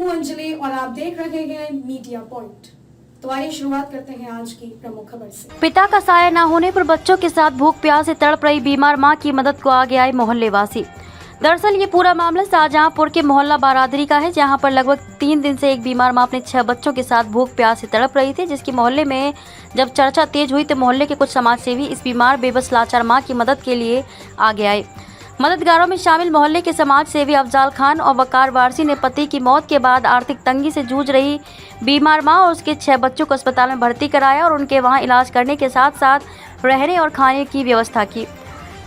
हूं अंजलि और आप देख रहे हैं मीडिया पॉइंट। तो आइए शुरुआत करते हैं आज की प्रमुख खबर से। पिता का साया न होने पर बच्चों के साथ भूख प्यास से तड़प रही बीमार मां की मदद को आगे आए मोहल्ले वासी। दरअसल ये पूरा मामला शाहजहांपुर के मोहल्ला बारादरी का है, जहां पर लगभग 3 दिन से एक बीमार मां अपने 6 बच्चों के साथ भूख प्यास से तड़प रही थी, जिसकी मोहल्ले में जब चर्चा तेज हुई तो मोहल्ले के कुछ समाज सेवी इस बीमार बेबस लाचार मां की मदद के लिए आगे आए। मददगारों में शामिल मोहल्ले के समाज सेवी अफजाल खान और वकार वारसी ने पति की मौत के बाद आर्थिक तंगी से जूझ रही बीमार मां और उसके 6 बच्चों को अस्पताल में भर्ती कराया और उनके वहां इलाज करने के साथ साथ रहने और खाने की व्यवस्था की।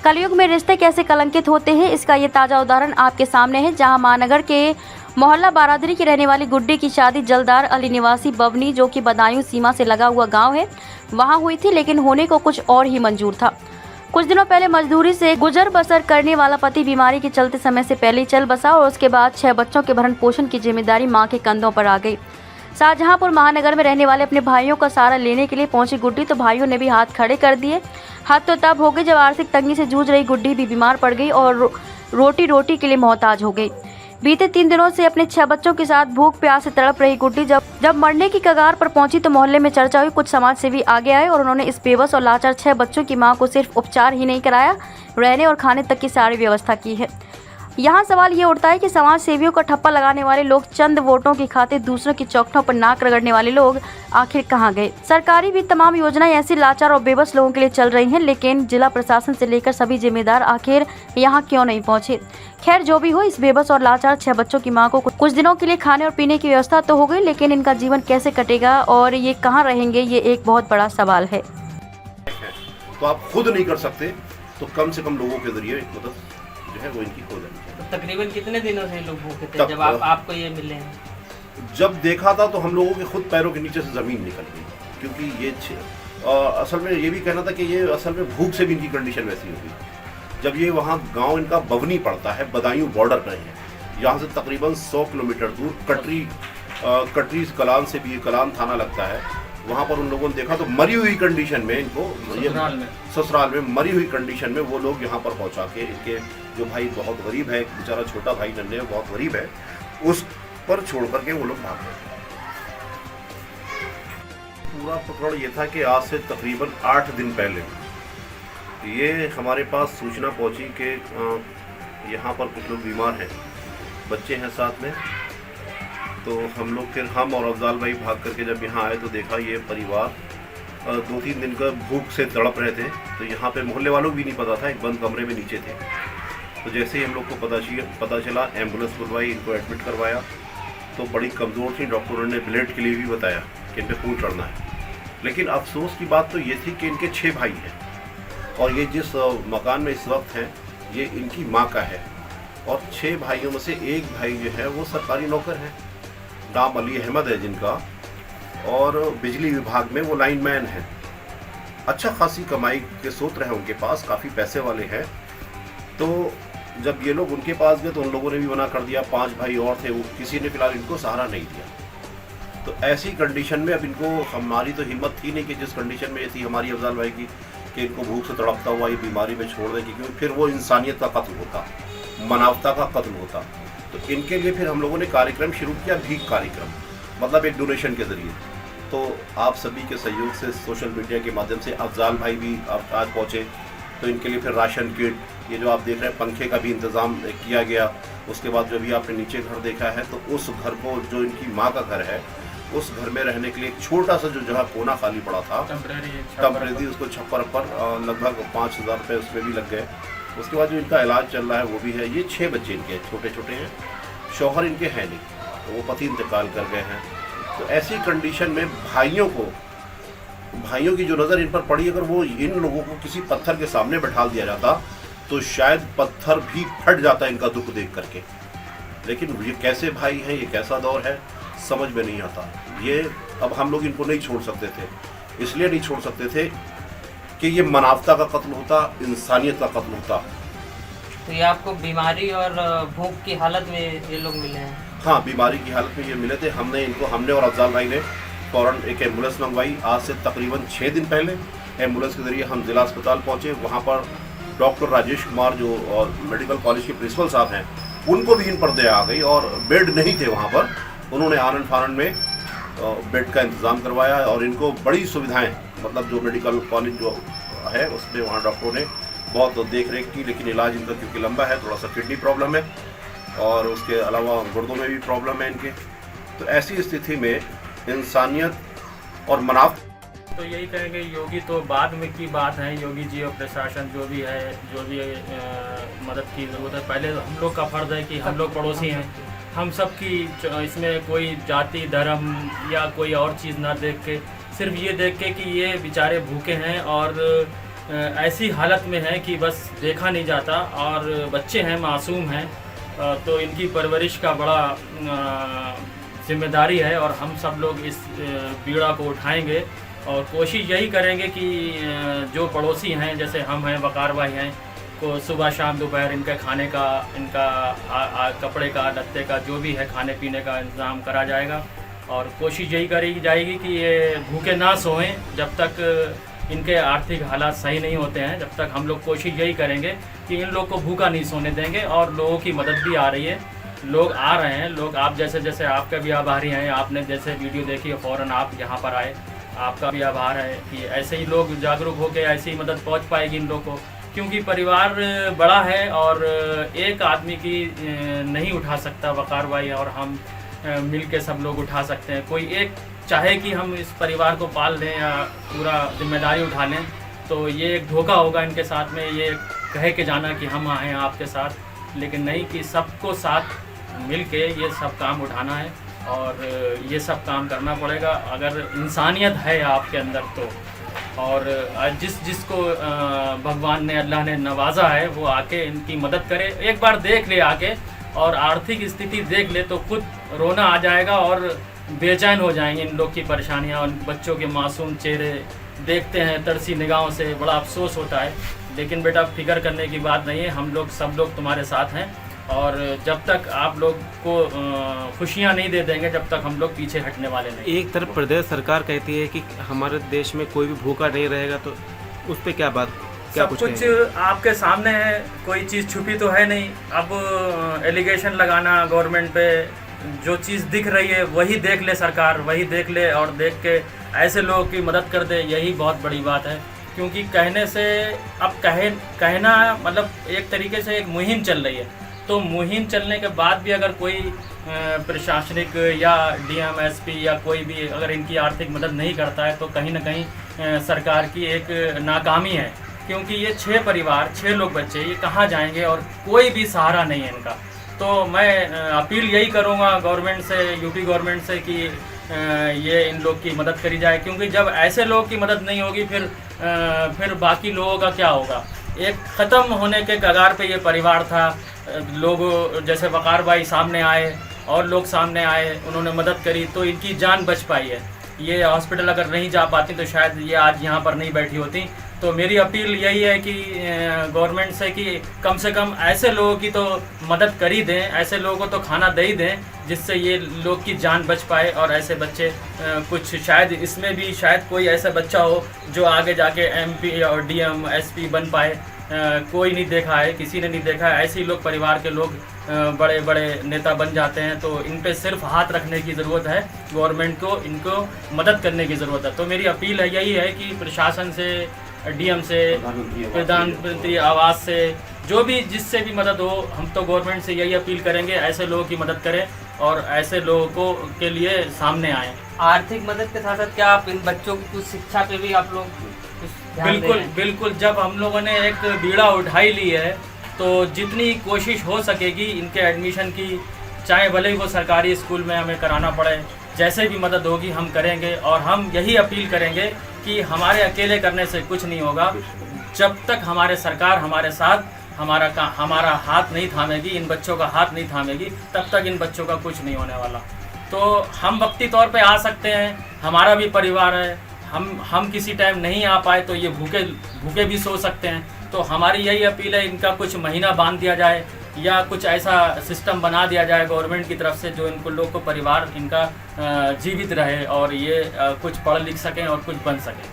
कलयुग में रिश्ते कैसे कलंकित होते हैं, इसका ये ताज़ा उदाहरण आपके सामने है, जहां महानगर के मोहल्ला बारादरी की रहने वाली गुड्डी की शादी जलदार अली निवासी बवनी, जो कि बदायूं सीमा से लगा हुआ गांव है, वहां हुई थी, लेकिन होने को कुछ और ही मंजूर था। कुछ दिनों पहले मजदूरी से गुजर बसर करने वाला पति बीमारी के चलते समय से पहले ही चल बसा और उसके बाद 6 बच्चों के भरण पोषण की जिम्मेदारी मां के कंधों पर आ गई। शाहजहांपुर महानगर में रहने वाले अपने भाइयों का सहारा लेने के लिए पहुंची गुड्डी तो भाइयों ने भी हाथ खड़े कर दिए। हाथ तो तब हो गए जब आर्थिक तंगी से जूझ रही गुड्डी भी बीमार पड़ गई और रोटी के लिए मोहताज हो गई। बीते 3 दिनों से अपने 6 बच्चों के साथ भूख प्यास से तड़प रही गुड्डी जब मरने की कगार पर पहुंची तो मोहल्ले में चर्चा हुई। कुछ समाज सेवी आगे आए और उन्होंने इस बेबस और लाचार 6 बच्चों की मां को सिर्फ उपचार ही नहीं कराया, रहने और खाने तक की सारी व्यवस्था की है। यहाँ सवाल ये उठता है कि समाज सेवियों का ठप्पा लगाने वाले लोग, चंद वोटों की खातिर दूसरों की चौखटों पर नाक रगड़ने वाले लोग आखिर कहाँ गए। सरकारी भी तमाम योजनाएं ऐसी लाचार और बेबस लोगों के लिए चल रही हैं, लेकिन जिला प्रशासन से लेकर सभी जिम्मेदार आखिर यहाँ क्यों नहीं पहुँचे। खैर जो भी हो, इस बेबस और लाचार 6 बच्चों की मां को कुछ दिनों के लिए खाने और पीने की व्यवस्था तो हो गई, लेकिन इनका जीवन कैसे कटेगा और ये कहाँ रहेंगे, ये एक बहुत बड़ा सवाल है। तो आप खुद नहीं कर सकते तो कम से कम लोगों के जरिए मदद जो है वो इनकी हो जानी चाहिए। तकरीबन कितने दिनों से लोग भूखे थे जब आपको ये मिले हैं? जब देखा था तो हम लोगों के खुद पैरों के नीचे से जमीन निकल गई, क्योंकि ये असल में ये भी कहना था कि ये असल में भूख से भी इनकी कंडीशन वैसी होगी। जब ये वहाँ गांव इनका बवनी पड़ता है, बदायूं बॉर्डर पर है, यहाँ से तकरीबन 100 किलोमीटर दूर कटरी कलान से भी कलान थाना लगता है। वहाँ पर उन लोगों ने देखा तो मरी हुई कंडीशन में इनको ससुराल में मरी हुई कंडीशन में वो लोग यहाँ पर पहुँचा के इनके जो भाई बहुत गरीब है, बेचारा छोटा भाई नन्हे बहुत गरीब है, उस पर छोड़ करके वो लोग भाग गए। पूरा प्रकरण ये था कि आज से तकरीबन 8 दिन पहले ये हमारे पास सूचना पहुंची कि यहाँ पर कुछ लोग बीमार हैं, बच्चे हैं साथ में। तो हम लोग फिर हम और अफजाल भाई भाग करके जब यहाँ आए तो देखा ये परिवार 2-3 दिन का भूख से तड़प रहे थे। तो यहाँ पे मोहल्ले वालों को भी नहीं पता था, एक बंद कमरे में नीचे थे। तो जैसे ही हम लोग को पता चला, एम्बुलेंस बुलवाई, इनको एडमिट करवाया। तो बड़ी कमज़ोर थी, डॉक्टरों ने ब्लड के लिए भी बताया कि इन पर खून चढ़ना है। लेकिन अफसोस की बात तो ये थी कि इनके 6 भाई हैं और ये जिस मकान में इस वक्त हैं ये इनकी माँ का है, और 6 भाइयों में से एक भाई जो है वो सरकारी नौकर है, नाम अली अहमद है जिनका, और बिजली विभाग में वो लाइनमैन है। अच्छा खासी कमाई के सूत्र है उनके पास, काफ़ी पैसे वाले हैं। तो जब ये लोग उनके पास गए तो उन लोगों ने भी मना कर दिया। 5 भाई और थे, वो किसी ने फिलहाल इनको सहारा नहीं दिया। तो ऐसी कंडीशन में अब इनको, हमारी तो हिम्मत थी नहीं कि जिस कंडीशन में ये थी हमारी अफजाल भाई की, कि इनको भूख से तड़पता हुआ ये बीमारी में छोड़ दें, क्योंकि फिर वो इंसानियत का कत्ल होता, मानवता का कत्ल होता। तो इनके लिए फिर हम लोगों ने कार्यक्रम शुरू किया, भीख कार्यक्रम, मतलब एक डोनेशन के ज़रिए। तो आप सभी के सहयोग से सोशल मीडिया के माध्यम से अफजाल भाई भी आज पहुँचे, तो इनके लिए फिर राशन किट, ये जो आप देख रहे हैं पंखे का भी इंतज़ाम किया गया। उसके बाद जो भी आपने नीचे घर देखा है, तो उस घर को, जो इनकी माँ का घर है, उस घर में रहने के लिए एक छोटा सा जो जगह कोना खाली पड़ा था, टेम्परेरी, उसको छप्पर पर लगभग 5,000 रुपये उसमें भी लग गए। उसके बाद जो इनका इलाज चल रहा है वो भी है। ये 6 बच्चे इनके छोटे छोटे हैं, शौहर इनके हैं नहीं, तो वो पति इंतकाल कर गए हैं। तो ऐसी कंडीशन में भाइयों की जो नज़र इन पर पड़ी, अगर वो इन लोगों को किसी पत्थर के सामने बैठा दिया जाता तो शायद पत्थर भी फट जाता इनका दुख देख करके। लेकिन ये कैसे भाई हैं, ये कैसा दौर है, समझ में नहीं आता। ये अब हम लोग इनको नहीं छोड़ सकते थे, इसलिए नहीं छोड़ सकते थे कि ये मानवता का कत्ल होता, इंसानियत का कत्ल होता। तो ये आपको बीमारी और भूख की हालत में ये लोग मिले हैं? हाँ, बीमारी की हालत में ये मिले थे। हमने और अफजाल भाई ने फ़ौरन एक एम्बुलेंस मंगवाई। आज से तकरीबन 6 दिन पहले एम्बुलेंस के ज़रिए हम ज़िला अस्पताल पहुँचे। वहाँ पर डॉक्टर राजेश कुमार जो और मेडिकल कॉलेज के प्रिंसिपल साहब हैं, उनको भी इन पर दया आ गई और बेड नहीं थे वहाँ पर, उन्होंने आनंद फानंद में बेड का इंतज़ाम करवाया है और इनको बड़ी सुविधाएं, मतलब जो मेडिकल कॉलेज जो है उसमें वहाँ डॉक्टरों ने बहुत देख रेख की, लेकिन इलाज इनका क्योंकि लंबा है, थोड़ा सा किडनी प्रॉब्लम है और उसके अलावा गुर्दों में भी प्रॉब्लम है इनके। तो ऐसी स्थिति में इंसानियत और मनाफ तो यही कहेंगे, योगी तो बाद में की बात है, योगी जी और प्रशासन जो भी है, जो भी मदद की ज़रूरत है। पहले हम लोग का फ़र्ज़ है कि हम लोग पड़ोसी हैं, हम सब की इसमें कोई जाति धर्म या कोई और चीज़ ना देख के, सिर्फ ये देख के कि ये बेचारे भूखे हैं और ऐसी हालत में हैं कि बस देखा नहीं जाता और बच्चे हैं, मासूम हैं, तो इनकी परवरिश का बड़ा जिम्मेदारी है और हम सब लोग इस पीड़ा को उठाएंगे और कोशिश यही करेंगे कि जो पड़ोसी हैं, जैसे हम हैं, वकार भाई हैं, को सुबह शाम दोपहर इनके खाने का, इनका कपड़े का, लत्ते का, जो भी है खाने पीने का इंतज़ाम करा जाएगा और कोशिश यही करी जाएगी कि ये भूखे ना सोएं जब तक इनके आर्थिक हालात सही नहीं होते हैं। जब तक हम लोग कोशिश यही करेंगे कि इन लोग को भूखा नहीं सोने देंगे और लोगों की मदद भी आ रही है, लोग आ रहे हैं, लोग आप जैसे आपका भी आभारी हैं, आपने जैसे वीडियो देखी फ़ौरन आप यहाँ पर आए, आपका भी आभार है कि ऐसे ही लोग जागरूक होकर ऐसी ही मदद पहुँच पाएगी इन लोगों को, क्योंकि परिवार बड़ा है और एक आदमी की नहीं उठा सकता, वकार भाई और हम मिल के सब लोग उठा सकते हैं। कोई एक चाहे कि हम इस परिवार को पाल लें या पूरा जिम्मेदारी उठा लें तो ये एक धोखा होगा इनके साथ में, ये कह के जाना कि हम आए हैं आपके साथ, लेकिन नहीं, कि सबको साथ मिल के ये सब काम उठाना है और ये सब काम करना पड़ेगा अगर इंसानियत है आपके अंदर तो। और जिसको भगवान ने, अल्लाह ने नवाजा है वो आके इनकी मदद करे, एक बार देख ले आके और आर्थिक स्थिति देख ले तो खुद रोना आ जाएगा और बेचैन हो जाएंगे। इन लोग की परेशानियां, उन बच्चों के मासूम चेहरे देखते हैं तरसी निगाहों से, बड़ा अफसोस होता है। लेकिन बेटा फिक्र करने की बात नहीं है, हम लोग सब लोग तुम्हारे साथ हैं और जब तक आप लोग को खुशियां नहीं दे देंगे जब तक हम लोग पीछे हटने वाले नहीं। एक तरफ प्रदेश सरकार कहती है कि हमारे देश में कोई भी भूखा नहीं रहेगा, तो उस पर क्या बात, क्या सब कुछ आपके सामने है, कोई चीज़ छुपी तो है नहीं। अब एलिगेशन लगाना गवर्नमेंट पे, जो चीज़ दिख रही है वही देख ले सरकार, वही देख ले और देख के ऐसे लोगों की मदद कर दे, यही बहुत बड़ी बात है। क्योंकि कहने से अब कहना मतलब एक तरीके से एक मुहिम चल रही है, तो मुहिम चलने के बाद भी अगर कोई प्रशासनिक या डीएम एसपी या कोई भी अगर इनकी आर्थिक मदद नहीं करता है तो कहीं ना कहीं सरकार की एक नाकामी है। क्योंकि ये 6 परिवार, 6 लोग बच्चे, ये कहाँ जाएंगे और कोई भी सहारा नहीं है इनका। तो मैं अपील यही करूँगा गवर्नमेंट से, यूपी गवर्नमेंट से कि ये इन लोग की मदद करी जाए, क्योंकि जब ऐसे लोग की मदद नहीं होगी फिर बाकी लोगों का क्या होगा। एक ख़त्म होने के कगार पे ये परिवार था। लोग जैसे वकार भाई सामने आए और लोग सामने आए, उन्होंने मदद करी तो इनकी जान बच पाई है। ये हॉस्पिटल अगर नहीं जा पाती तो शायद ये आज यहाँ पर नहीं बैठी होती। तो मेरी अपील यही है कि गवर्नमेंट से कि कम से कम ऐसे लोगों की तो मदद कर ही दें, ऐसे लोगों को तो खाना दे ही दें जिससे ये लोग की जान बच पाए और ऐसे बच्चे कुछ शायद इसमें भी शायद कोई ऐसा बच्चा हो जो आगे जाके एमपी और डीएम एसपी बन पाए। कोई नहीं देखा है, किसी ने नहीं देखा है। ऐसे ही लोग, परिवार के लोग बड़े बड़े नेता बन जाते हैं, तो इन पे सिर्फ हाथ रखने की ज़रूरत है, गवर्नमेंट को इनको मदद करने की ज़रूरत है। तो मेरी अपील है यही है कि प्रशासन से, डीएम से, प्रधानमंत्री आवास से, जो भी जिससे भी मदद हो, हम तो गवर्नमेंट से यही अपील करेंगे ऐसे लोगों की मदद करें और ऐसे लोगों को के लिए सामने आएँ। आर्थिक मदद के साथ साथ क्या आप इन बच्चों की कुछ शिक्षा पे भी आप लोग कुछ ध्यान दे रहे हैं? बिल्कुल। जब हम लोगों ने एक बीड़ा उठाई ली है तो जितनी कोशिश हो सकेगी इनके एडमिशन की, चाहे भले ही वो सरकारी स्कूल में हमें कराना पड़े, जैसे भी मदद होगी हम करेंगे। और हम यही अपील करेंगे कि हमारे अकेले करने से कुछ नहीं होगा। जब तक हमारे सरकार हमारे साथ हमारा हाथ नहीं थामेगी, इन बच्चों का हाथ नहीं थामेगी, तब तक इन बच्चों का कुछ नहीं होने वाला। तो हम वक्ती तौर पे आ सकते हैं, हमारा भी परिवार है, हम किसी टाइम नहीं आ पाए तो ये भूखे भी सो सकते हैं। तो हमारी यही अपील है, इनका कुछ महीना बांध दिया जाए या कुछ ऐसा सिस्टम बना दिया जाए गवर्नमेंट की तरफ से जो इनको लोग को परिवार इनका जीवित रहे और ये कुछ पढ़ लिख सकें और कुछ बन सकें।